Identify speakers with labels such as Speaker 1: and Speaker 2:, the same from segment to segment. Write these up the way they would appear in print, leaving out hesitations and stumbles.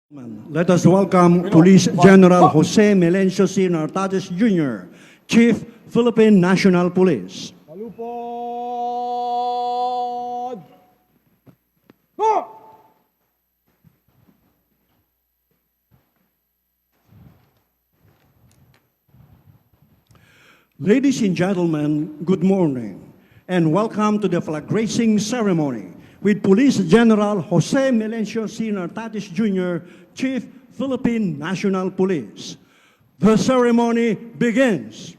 Speaker 1: Let us welcome Police General Jose Melencio C. Nartates Jr., Chief, Philippine National Police.
Speaker 2: Malupod! Go!
Speaker 1: Ladies and gentlemen, good morning, and welcome to the flag raising ceremony with Police General Jose Melencio C. Nartates Jr., Chief, Philippine National Police. The ceremony begins.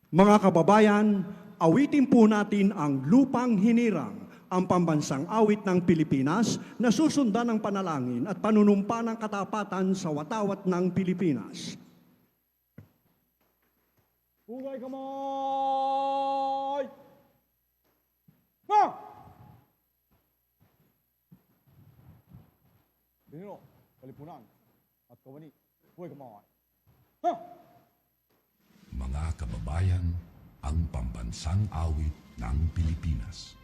Speaker 1: Mga kababayan, awitin po natin ang Lupang Hinirang, ang pambansang awit ng Pilipinas na susundan ng panalangin at panunumpa ng katapatan sa watawat ng Pilipinas.
Speaker 2: Hugay kamay! Go! Dinero, Kalipunan, at Kawani, hugay kamay. Ha!
Speaker 3: Mga kababayan, ang pambansang awit ng Pilipinas.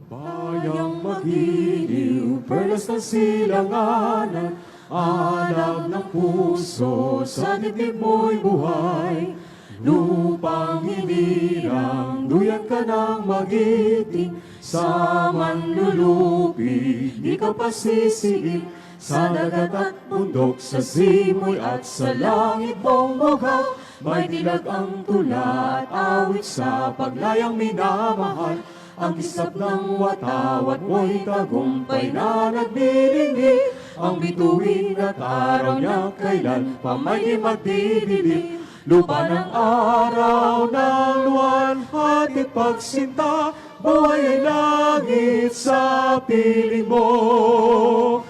Speaker 4: Bayang magiliw, perlas ng silanganan, alam ng puso, sa dibdib mo'y buhay. Lupang hinirang, duyan ka ng magiting, sa manlulupi, di ka pasisiig. Sa dagat at bundok, sa simoy at sa langit mong bugaw, may dilag ang tula at awit sa paglayang minamahal. Ang kisap ng watawat mo'y tagumpay na nagbibigay. Ang bituin at araw niya kailan pa may di magdidilim. Lupa ng araw ng luwan, hatid pagsinta, buhay ay langit sa piling mo.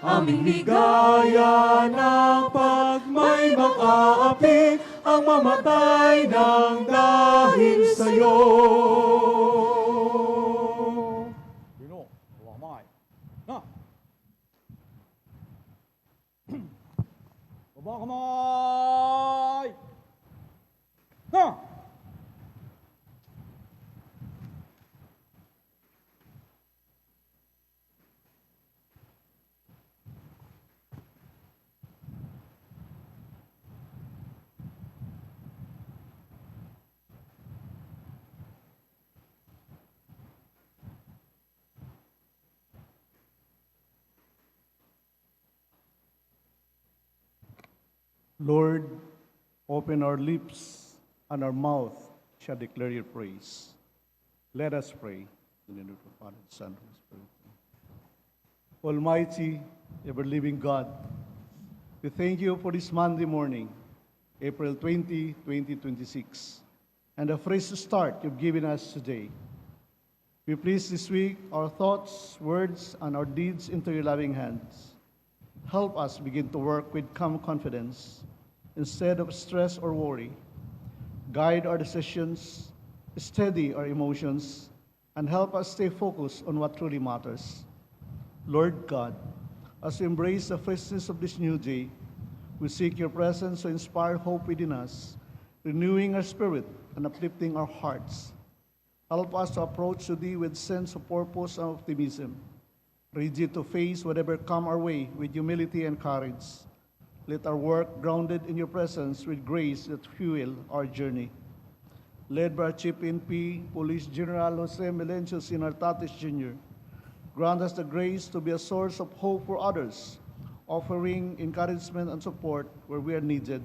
Speaker 4: Aming ligaya ng pag may makaapi, ang mamatay ng dahil sa'yo.
Speaker 2: Dinero, kamay. Na! Baba kamay! Na!
Speaker 5: Lord, open our lips and our mouth shall declare your praise. Let us pray in the name of the Father, the Son, and the Spirit. Almighty, ever-living God, we thank you for this Monday morning, April 20, 2026, and the fresh start you've given us today. We place this week our thoughts, words, and our deeds into your loving hands. Help us begin to work with calm confidence instead of stress or worry. Guide our decisions, steady our emotions, and help us stay focused on what truly matters. Lord God, as we embrace the freshness of this new day, we seek your presence to inspire hope within us, renewing our spirit and uplifting our hearts. Help us to approach today with sense of purpose and optimism, ready to face whatever come our way with humility and courage. Let our work grounded in your presence with grace that fuel our journey. Led by our Chief NP, Police General Jose Melencio C. Nartates Jr., grant us the grace to be a source of hope for others, offering encouragement and support where we are needed.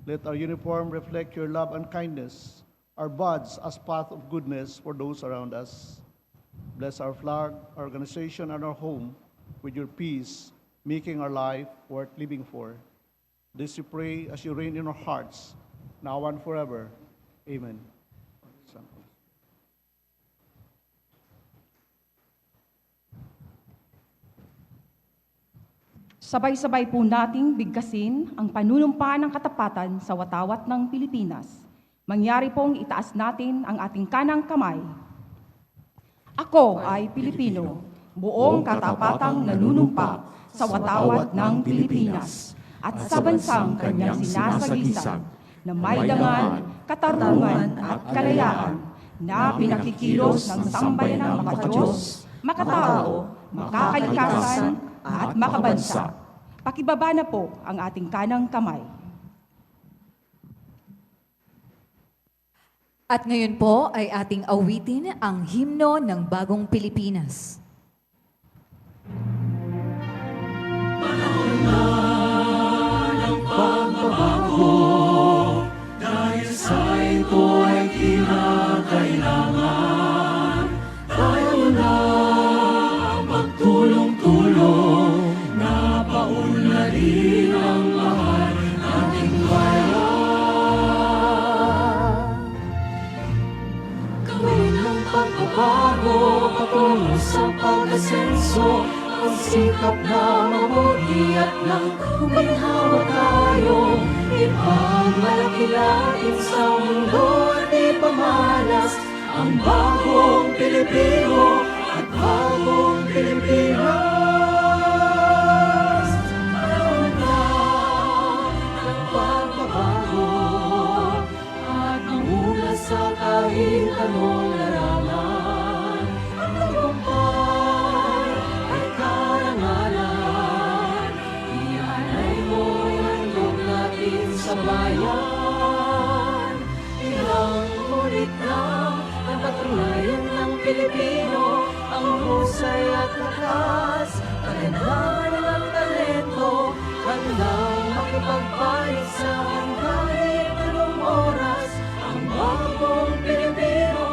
Speaker 5: Let our uniform reflect your love and kindness, our badge as path of goodness for those around us. Bless our flag, our organization, and our home with your peace, making our life worth living for. This we pray as you reign in our hearts, now and forever. Amen.
Speaker 6: Sabay-sabay po nating bigkasin ang panunumpa ng katapatan sa watawat ng Pilipinas. Mangyari pong itaas natin ang ating kanang kamay. Ako ay Pilipino, buong katapatang nanunumpa sa watawat ng Pilipinas at sa bansang kanyang sinasagisag, na may dangal, katarungan at kalayaan, na pinakikilos ng sambayanang makadiyos, makatao, makakalikasan at makabansa. Pakibaba na po ang ating kanang kamay.
Speaker 4: At ngayon po ay ating awitin ang himno ng Bagong Pilipinas.
Speaker 7: Gawin ng pagbabago patungo sa pag-asenso, ang sikap na mabuti at nang huminhawa tayo. Ipagmalaki natin sa mundo at ipamalas ang bagong Pilipino at bagong Pilipinas. Panahon na ng pagbabago at manguna sa kahit anong larangan. Ang tagumpay ay karangalan, ianay mo'y handog natin sa bayan. Ilang ulit na napatunayan ng Pilipino ang husay at lakas, kagandahan at talento, handang makipagpalit sa kahit anong oras. Ang bagong Pilipino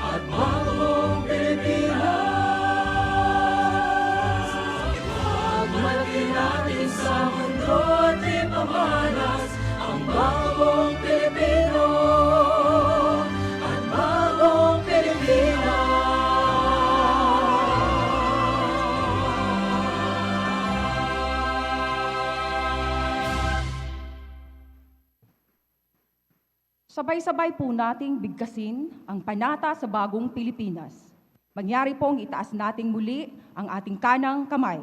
Speaker 7: at bagong Pilipinas. Ipagmalaki natin sa mundo at ipamalas ang bagong Pilipino at bagong Pilipinas.
Speaker 6: Sabay-sabay po nating bigkasin ang panata sa bagong Pilipinas. Mangyari pong itaas nating muli ang ating kanang kamay.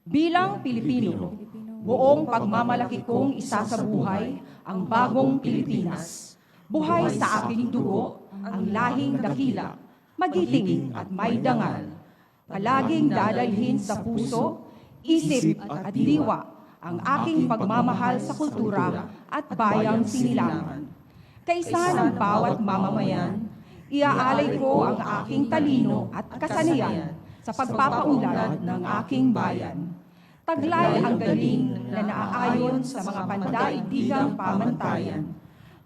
Speaker 6: Bilang Pilipino, buong pagmamalaki kong isa sa buhay ang bagong Pilipinas. Buhay sa aking dugo ang lahing dakila, magiting at may dangal. Palaging dadalhin sa puso, isip at diwa ang aking pagmamahal sa kultura at bayang sinilangan. Kaysa ng bawat mamamayan, iaalay ko ang aking talino at kasanayan sa pagpapaunlad ng aking bayan. Taglay ang galing na naaayon sa mga pandaigdigang pamantayan.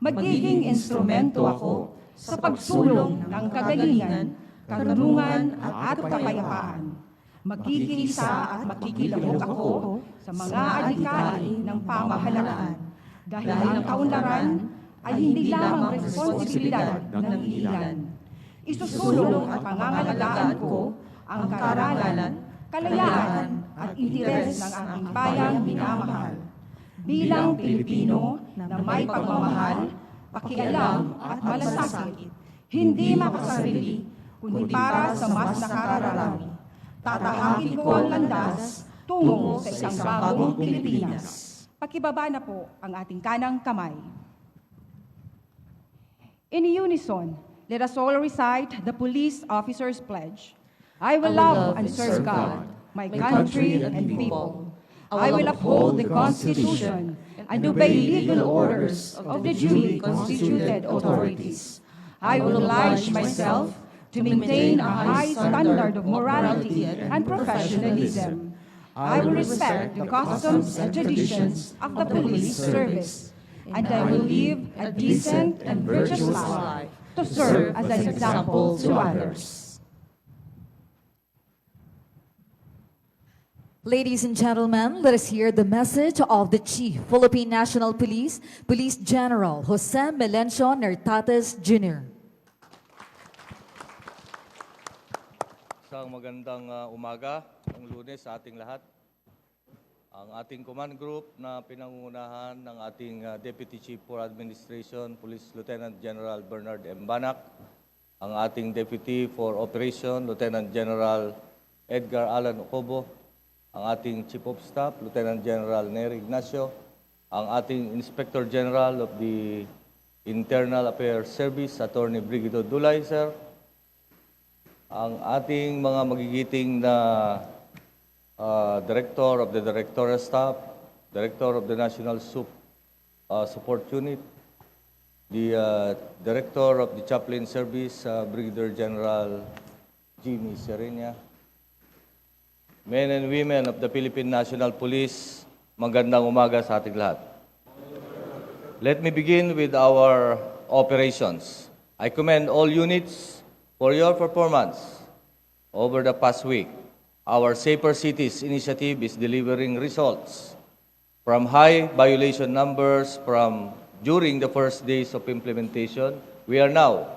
Speaker 6: Magiging instrumento ako sa pagsulong ng kagalingan, karunungan at kapayapaan. Magkikisa at makikilahok ako sa mga adhikari ng pamahalaan. Dahil ang kaunlaran ay hindi lamang responsibilidad ng ilan. Isusulong at pangangalagaan ko ang kaaralan, kalayaan at interes ng aking bayang minamahal. Bilang Pilipino na may pagmamahal, pakialam at malasakit, hindi makasarili, kundi para sa mas nakararami. Tatahakin ko ang landas tungo sa isang bagong Pilipinas. Pakibaba na po ang ating kanang kamay. In unison, let us all recite the police officer's pledge. I will love and serve God, my country and people. I will uphold the Constitution and obey legal orders of the duly constituted authorities. I will oblige myself to maintain a high standard of morality and professionalism. I will respect the customs and traditions of the police service, and I will live a decent and virtuous life to serve as an example to others.
Speaker 4: Ladies and gentlemen, let us hear the message of the Chief, Philippine National Police, Police General Jose Melencio Nartates Jr.
Speaker 8: Isang magandang umaga ng Lunes sa ating lahat. Ang ating command group na pinangungunahan ng ating Deputy Chief for Administration, Police Lieutenant General Bernard M. Banac, ang ating Deputy for Operation, Lieutenant General Edgar Alan Ocobo, ang ating Chief of Staff, Lieutenant General Nery Ignacio, ang ating Inspector General of the Internal Affairs Service, Attorney Brigido Dulay, sir, ang ating mga magigiting na Director of the Directorial Staff, Director of the National Support Unit, the Director of the Chaplain Service, Brigadier General Jimmy Serenia, men and women of the Philippine National Police, magandang umaga sa ating lahat. Let me begin with our operations. I commend all units for your performance over the past week. Our Safer Cities initiative is delivering results from high violation numbers from during the first days of implementation. We are now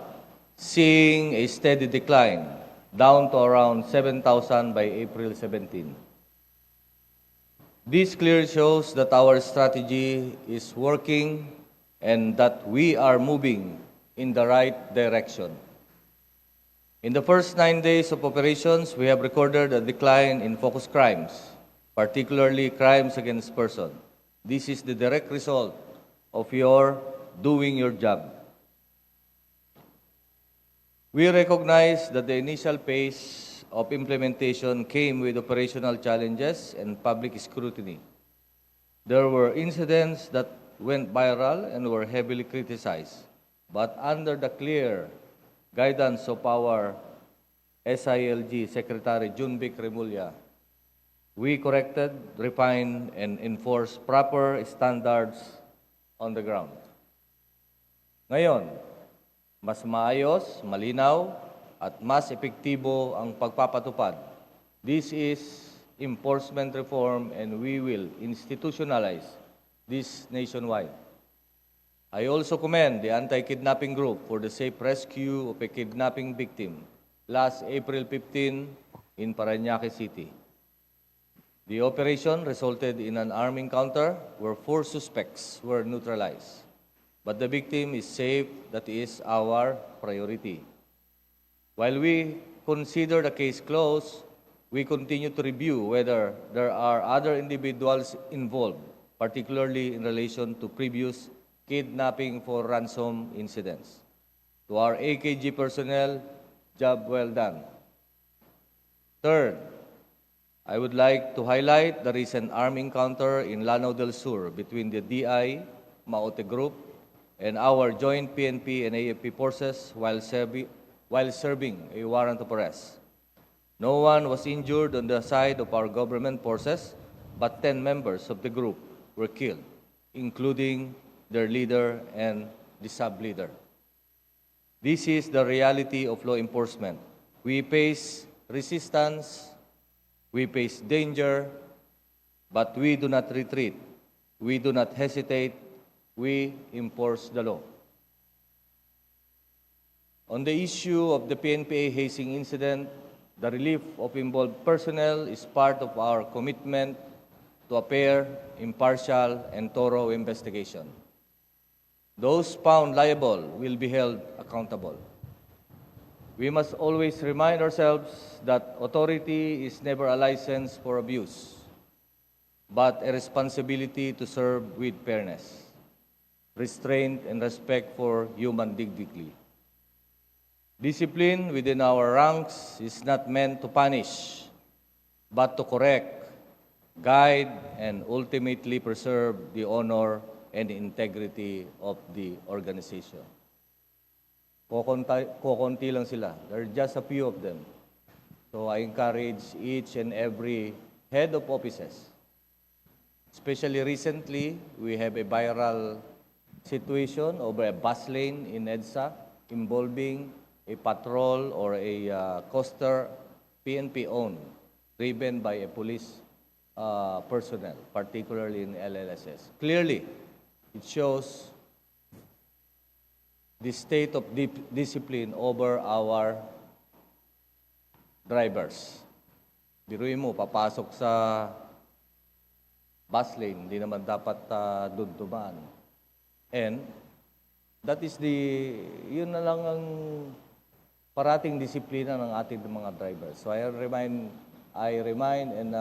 Speaker 8: seeing a steady decline down to around 7,000 by April 17. This clearly shows that our strategy is working and that we are moving in the right direction. In the first 9 days of operations, we have recorded a decline in focused crimes, particularly crimes against persons. This is the direct result of your doing your job. We recognize that the initial phase of implementation came with operational challenges and public scrutiny. There were incidents that went viral and were heavily criticized, but under the clear guidance of our SILG Secretary Junvic Remulla, we corrected, refined, and enforced proper standards on the ground. Ngayon, mas maayos, malinaw, at mas epektibo ang pagpapatupad. This is enforcement reform and we will institutionalize this nationwide. I also commend the anti-kidnapping group for the safe rescue of a kidnapping victim last April 15 in Parañaque City. The operation resulted in an armed encounter where 4 suspects were neutralized. But the victim is safe. That is our priority. While we consider the case closed, we continue to review whether there are other individuals involved, particularly in relation to previous kidnapping for ransom incidents. To our AKG personnel, job well done. Third, I would like to highlight the recent armed encounter in Lanao del Sur between the DI, Maote Group, and our joint PNP and AFP forces while serving a warrant of arrest. No one was injured on the side of our government forces, but 10 members of the group were killed, including their leader and the sub-leader. This is the reality of law enforcement. We face resistance, we face danger, but we do not retreat. We do not hesitate. We enforce the law. On the issue of the PNPA hazing incident, the relief of involved personnel is part of our commitment to a fair, impartial, and thorough investigation. Those found liable will be held accountable. We must always remind ourselves that authority is never a license for abuse, but a responsibility to serve with fairness, restraint, and respect for human dignity. Discipline within our ranks is not meant to punish, but to correct, guide, and ultimately preserve the honor and integrity of the organization. Kukunti lang sila. There are just a few of them. So I encourage each and every head of offices. Especially recently, we have a viral situation over a bus lane in EDSA involving a patrol or a coaster PNP-owned, driven by a police personnel, particularly in LLSS. Clearly, it shows the state of discipline over our drivers. Biruin mo, papasok sa bus lane, hindi naman dapat doon dumaan. And that is yun na lang ang parating disiplina ng ating mga drivers. So I remind and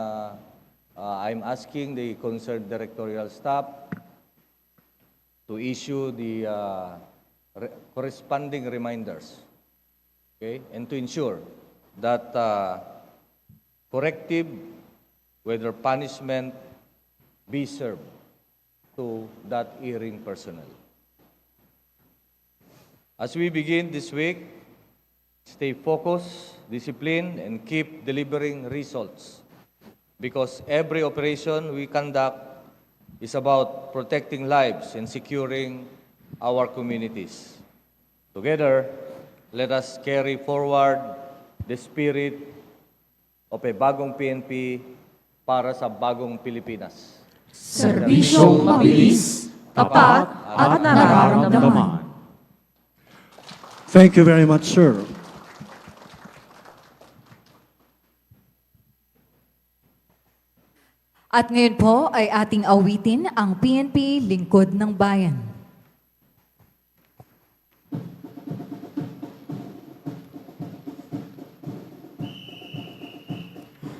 Speaker 8: I'm asking the concerned directorial staff to issue the corresponding reminders, okay, and to ensure that corrective, whether punishment, be served to that erring personnel. As we begin this week, stay focused, disciplined, and keep delivering results, because every operation we conduct is about protecting lives and securing our communities. Together, let us carry forward the spirit of a bagong PNP para sa bagong Pilipinas.
Speaker 7: Serbisyong mabilis, tapat at nararamdaman.
Speaker 1: Thank you very much, sir.
Speaker 4: At ngayon po ay ating awitin ang PNP Lingkod ng Bayan.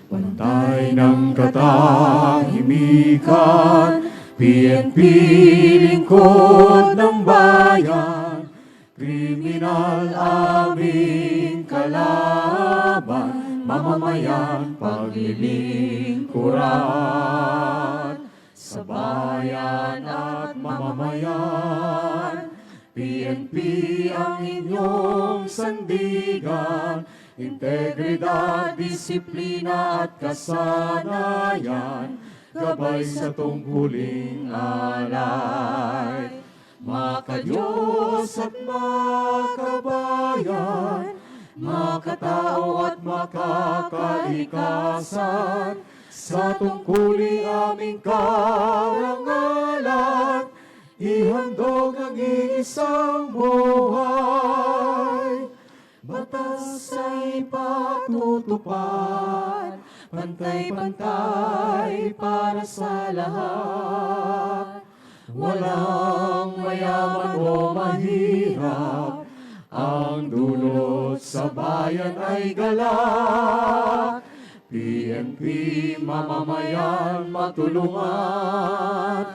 Speaker 7: Pantay ng katahimikan, PNP lingkod ng bayan, kriminal aming kalaban, mamamayan paglilingkuran. Sa bayan at mamamayan, PNP ang inyong sandigan, integridad, disiplina at kasanayan, gabay sa tungkuling alay. Maka-Diyos at makabayan, makatao at makakalikasan, sa tungkuling aming karangalan, ihandog ang iisang buhay. Batas ay patutupad, pantay-pantay para sa lahat. Walang mayaman o mahirap, ang dulot sa bayan ay galak. PNP, mamamayan, matulungan,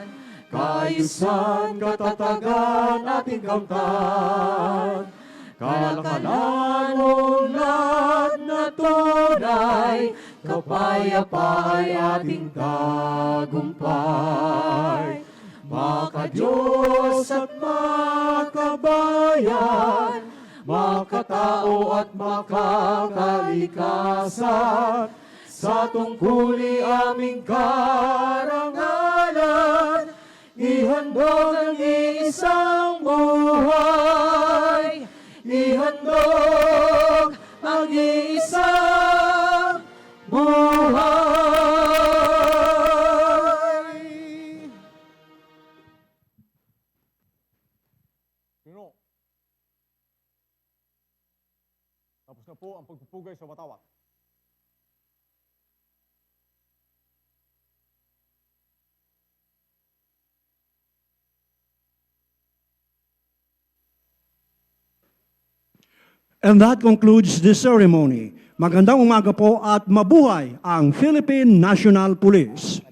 Speaker 7: kaayusan, katatagan, ating kamtan. Kalakalan, unlad na tunay, kapayapaan ay ating tagumpay. Maka-Diyos at makabayan, makatao at makakalikasan, sa tungkuli aming karangalan, ihandog ang iisang buhay. Ihandog ang iisang buhay.
Speaker 2: Pino. Tapos na po ang pagpupugay sa watawat.
Speaker 1: And that concludes the ceremony. Magandang umaga po at mabuhay ang Philippine National Police.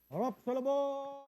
Speaker 2: Harap sa labas!